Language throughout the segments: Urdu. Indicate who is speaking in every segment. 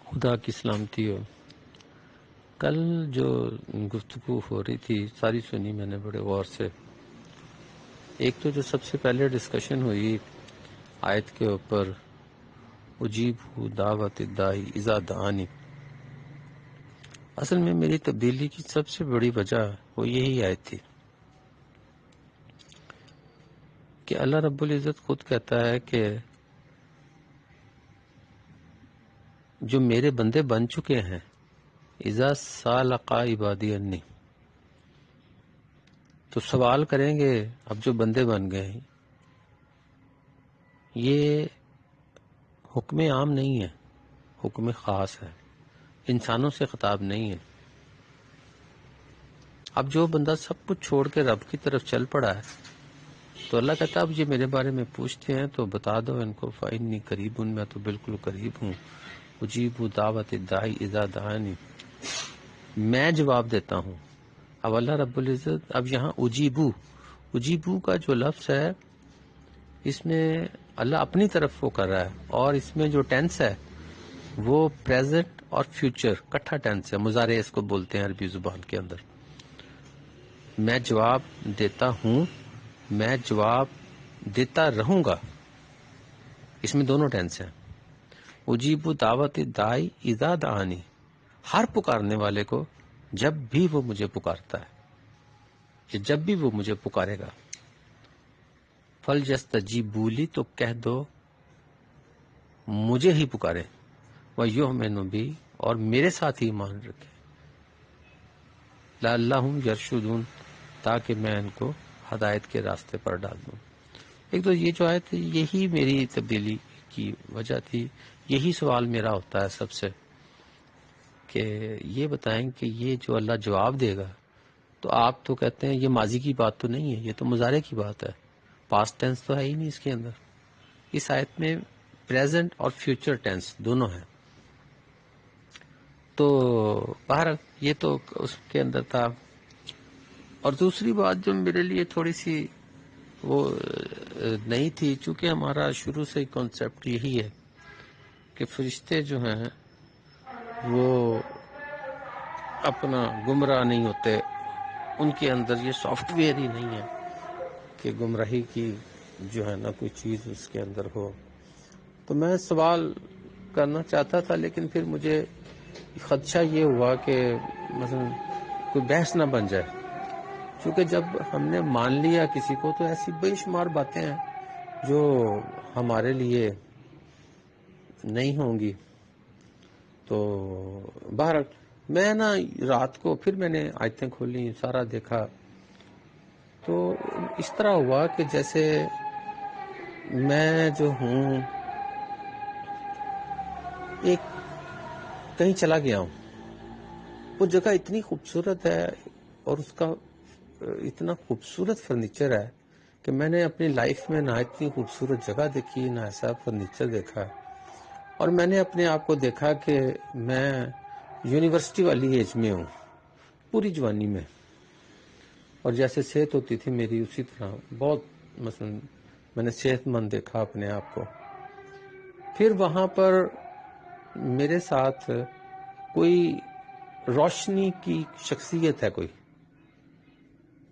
Speaker 1: خدا کی سلامتی ہو۔ کل جو گفتگو ہو رہی تھی ساری سنی میں نے بڑے غور سے۔ ایک تو جو سب سے پہلے ڈسکشن ہوئی آیت کے اوپر، اجیب دعوت الداعی اذا دعانی، اصل میں میری تبدیلی کی سب سے بڑی وجہ وہ یہی آیت تھی کہ اللہ رب العزت خود کہتا ہے کہ جو میرے بندے بن چکے ہیں، اذا سالقا عبادی انی، تو سوال کریں گے اب جو بندے بن گئے ہیں، یہ حکم عام نہیں ہے، حکم خاص ہے، انسانوں سے خطاب نہیں ہے۔ اب جو بندہ سب کچھ چھوڑ کے رب کی طرف چل پڑا ہے، تو اللہ کہتا اب یہ میرے بارے میں پوچھتے ہیں تو بتا دو ان کو، فإنی قریب، میں تو بالکل قریب ہوں، اجیب دعوت الداعی اذا دعانی، میں جواب دیتا ہوں۔ اب اللہ رب العزت اب یہاں اجیبو کا جو لفظ ہے، اس میں اللہ اپنی طرف وہ کر رہا ہے، اور اس میں جو ٹینس ہے وہ پریزنٹ اور فیوچر کٹھا ٹینس ہے، مضارع اس کو بولتے ہیں عربی زبان کے اندر۔ میں جواب دیتا ہوں، میں جواب دیتا رہوں گا، اس میں دونوں ٹینس ہیں۔ اجیب دعوت داعی اذا دعانی، ہر پکارنے والے کو جب بھی وہ مجھے پکارتا ہے، کہ جب بھی وہ مجھے پکارے گا، فَلْيَسْتَجِیبُوا لِی، تو کہہ دو مجھے ہی پکارے، وَیُؤْمِنُوا بِی، اور میرے ساتھ ہی ایمان رکھے، لَعَلَّهُمْ يَرْشُدُونَ، تاکہ میں ان کو ہدایت کے راستے پر ڈال دوں۔ ایک تو یہ جو آیت، یہی میری تبدیلی کی وجہ تھی، یہی سوال میرا ہوتا ہے سب سے، کہ یہ بتائیں کہ یہ جو اللہ جواب دے گا، تو آپ تو کہتے ہیں یہ ماضی کی بات تو نہیں ہے، یہ تو مضارع کی بات ہے، پاسٹ ٹینس تو ہے ہی نہیں اس کے اندر۔ اس آیت میں پریزنٹ اور فیوچر ٹینس دونوں ہیں۔ تو بہرحال یہ تو اس کے اندر تھا۔ اور دوسری بات جو میرے لیے تھوڑی سی وہ نہیں تھی، چونکہ ہمارا شروع سے ہی کانسیپٹ یہی ہے کہ فرشتے جو ہیں وہ اپنا گمراہ نہیں ہوتے، ان کے اندر یہ سافٹ ویئر ہی نہیں ہے کہ گمراہی کی جو ہے نا کوئی چیز اس کے اندر ہو۔ تو میں سوال کرنا چاہتا تھا، لیکن پھر مجھے خدشہ یہ ہوا کہ مثلا کوئی بحث نہ بن جائے، کیونکہ جب ہم نے مان لیا کسی کو تو ایسی بے شمار باتیں ہیں جو ہمارے لیے نہیں ہوں گی۔ تو بہرحال میں نا رات کو پھر میں نے آیتیں کھولی، سارا دیکھا، تو اس طرح ہوا کہ جیسے میں جو ہوں ایک کہیں چلا گیا ہوں، وہ جگہ اتنی خوبصورت ہے اور اس کا اتنا خوبصورت فرنیچر ہے کہ میں نے اپنی لائف میں نہ اتنی خوبصورت جگہ دیکھی، نہ ایسا فرنیچر دیکھا، اور میں نے اپنے آپ کو دیکھا کہ میں یونیورسٹی والی ایج میں ہوں، پوری جوانی میں، اور جیسے صحت ہوتی تھی میری اسی طرح بہت، مثلا میں نے صحت مند دیکھا اپنے آپ کو۔ پھر وہاں پر میرے ساتھ کوئی روشنی کی شخصیت ہے کوئی،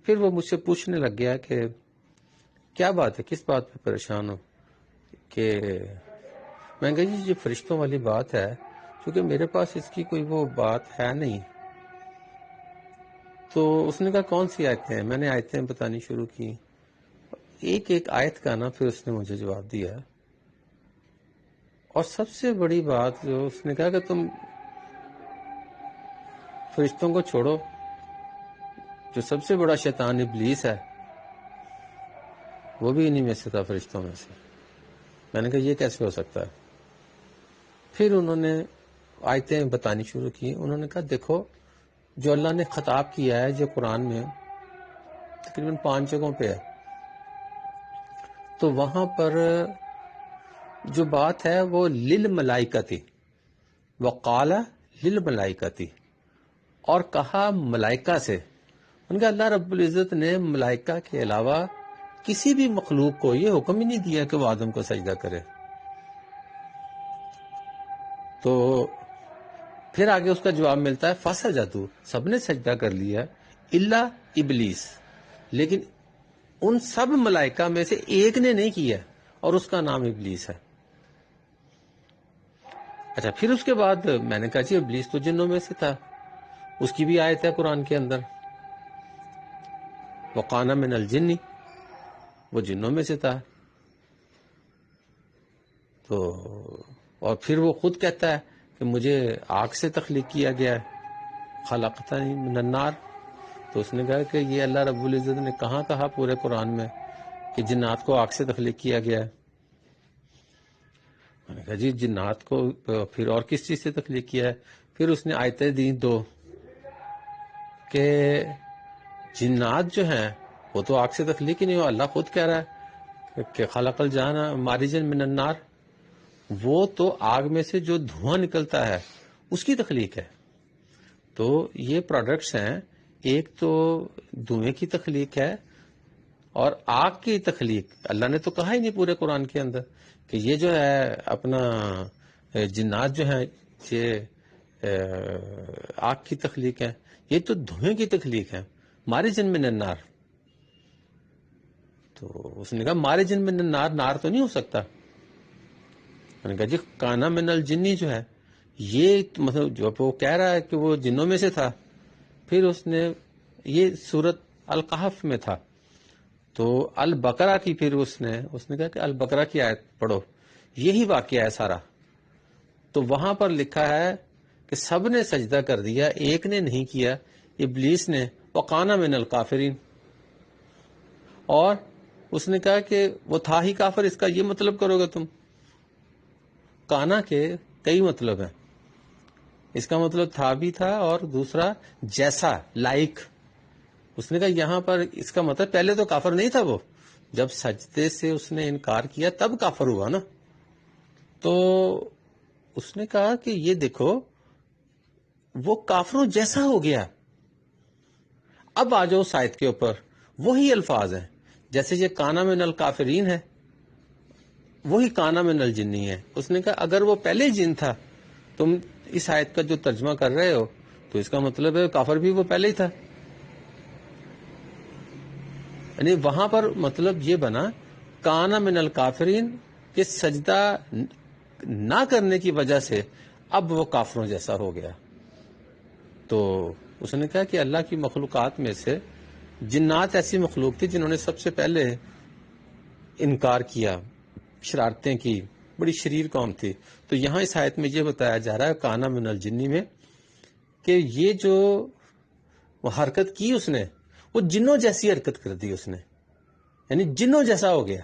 Speaker 1: پھر وہ مجھ سے پوچھنے لگ گیا کہ کیا بات ہے، کس بات پہ پریشان ہو؟ کہ میں نے کہا جی یہ فرشتوں والی بات ہے، کیونکہ میرے پاس اس کی کوئی وہ بات ہے نہیں۔ تو اس نے کہا کون سی آیتیں ہیں؟ میں نے آیتیں بتانی شروع کی، ایک ایک آیت کا نا پھر اس نے مجھے جواب دیا، اور سب سے بڑی بات جو اس نے کہا کہ تم فرشتوں کو چھوڑو، جو سب سے بڑا شیطان ابلیس ہے وہ بھی انہی میں سے تھا، فرشتوں میں سے۔ میں نے کہا یہ کیسے ہو سکتا ہے؟ پھر انہوں نے آیتیں بتانی شروع کی، انہوں نے کہا دیکھو جو اللہ نے خطاب کیا ہے جو قرآن میں تقریباً 5 جگہوں پہ ہے، تو وہاں پر جو بات ہے وہ للملائکتی، وقال للملائکتی، اور کہا ملائکہ سے۔ ان کا اللہ رب العزت نے ملائکہ کے علاوہ کسی بھی مخلوق کو یہ حکم ہی نہیں دیا کہ وہ آدم کو سجدہ کرے۔ تو پھر آگے اس کا جواب ملتا ہے فسجدوا، سب نے سجدہ کر لیا الا ابلیس، لیکن ان سب ملائکہ میں سے ایک نے نہیں کیا، اور اس کا نام ابلیس ہے۔ اچھا، پھر اس کے بعد میں نے کہا جی ابلیس تو جنوں میں سے تھا، اس کی بھی آیت ہے قرآن کے اندر، وَقَانَ مِنَ الْجِنِّ، وہ جنوں میں سے تھا۔ تو اور پھر وہ خود کہتا ہے کہ مجھے آگ سے تخلیق کیا گیا ہے، خلقتنی من النار۔ تو اس نے کہا کہ یہ اللہ رب العزت نے کہاں کہا پورے قرآن میں کہ جنات کو آگ سے تخلیق کیا گیا ہے؟ میں نے کہا جی جنات کو پھر اور کس چیز سے تخلیق کیا ہے؟ پھر اس نے آیتیں دی دو کہ جنات جو ہیں وہ تو آگ سے تخلیق ہی نہیں ہوا، اللہ خود کہہ رہا ہے کہ خلق الجان مارجن من النار، وہ تو آگ میں سے جو دھواں نکلتا ہے اس کی تخلیق ہے۔ تو یہ پروڈکٹس ہیں، ایک تو دھوئیں کی تخلیق ہے اور آگ کی تخلیق اللہ نے تو کہا ہی نہیں پورے قرآن کے اندر کہ یہ جو ہے اپنا جنات جو ہیں یہ آگ کی تخلیق ہے، یہ تو دھوئیں کی تخلیق ہے، مارجن من النار۔ تو اس نے کہا مارجن من النار، نار تو نہیں ہو سکتا۔ میں نے کہا جی کانا من الجنی جو ہے یہ مطلب جو وہ کہہ رہا ہے کہ وہ جنوں میں سے تھا، پھر اس نے یہ سورت القحف میں تھا، تو البقرہ کی پھر اس نے کہا کہ البقرہ کی آیت پڑھو، یہی واقعہ ہے سارا۔ تو وہاں پر لکھا ہے کہ سب نے سجدہ کر دیا، ایک نے نہیں کیا، ابلیس نے، وقانا من الکافرین۔ اور اس نے کہا کہ وہ تھا ہی کافر، اس کا یہ مطلب کرو گے تم؟ کانا کے کئی مطلب ہیں، اس کا مطلب تھا بھی تھا، اور دوسرا جیسا، لائک۔ اس نے کہا یہاں پر اس کا مطلب پہلے تو کافر نہیں تھا، وہ جب سجدے سے اس نے انکار کیا تب کافر ہوا نا۔ تو اس نے کہا کہ یہ دیکھو وہ کافروں جیسا ہو گیا۔ اب آ جاؤ آیت کے اوپر، وہی الفاظ ہیں، جیسے یہ کانا من الکافرین ہے وہی کانا من الجنی ہے۔ اس نے کہا اگر وہ پہلے جن تھا، تم اس آیت کا جو ترجمہ کر رہے ہو تو اس کا مطلب ہے کافر بھی وہ پہلے ہی تھا۔ یعنی وہاں پر مطلب یہ بنا کانا من الکافرین کہ سجدہ نہ کرنے کی وجہ سے اب وہ کافروں جیسا ہو گیا۔ تو اس نے کہا کہ اللہ کی مخلوقات میں سے جنات ایسی مخلوق تھی جنہوں نے سب سے پہلے انکار کیا، شرارتیں کی، بڑی شریر قوم تھی۔ تو یہاں اس آیت میں یہ بتایا جا رہا ہے کانا من الجنی میں کہ یہ جو وہ حرکت کی اس نے، وہ جنوں جیسی حرکت کر دی اس نے، یعنی جنوں جیسا ہو گیا۔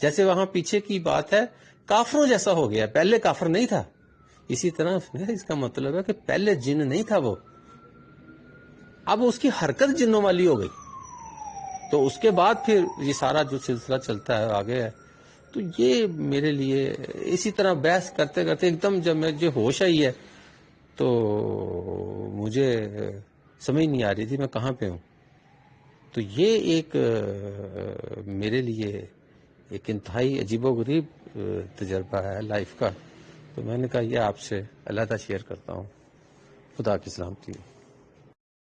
Speaker 1: جیسے وہاں پیچھے کی بات ہے کافروں جیسا ہو گیا، پہلے کافر نہیں تھا، اسی طرح اس کا مطلب ہے کہ پہلے جن نہیں تھا وہ، اب اس کی حرکت جنوں والی ہو گئی۔ تو اس کے بعد پھر یہ سارا جو سلسلہ چلتا ہے آگے ہے۔ تو یہ میرے لیے اسی طرح بحث کرتے کرتے ایک دم جب مجھے ہوش آئی ہے تو مجھے سمجھ نہیں آ رہی تھی میں کہاں پہ ہوں۔ تو یہ ایک میرے لیے ایک انتہائی عجیب و غریب تجربہ ہے لائف کا۔ تو میں نے کہا یہ آپ سے علیحدہ شیئر کرتا ہوں۔ خدا کی سلامتی۔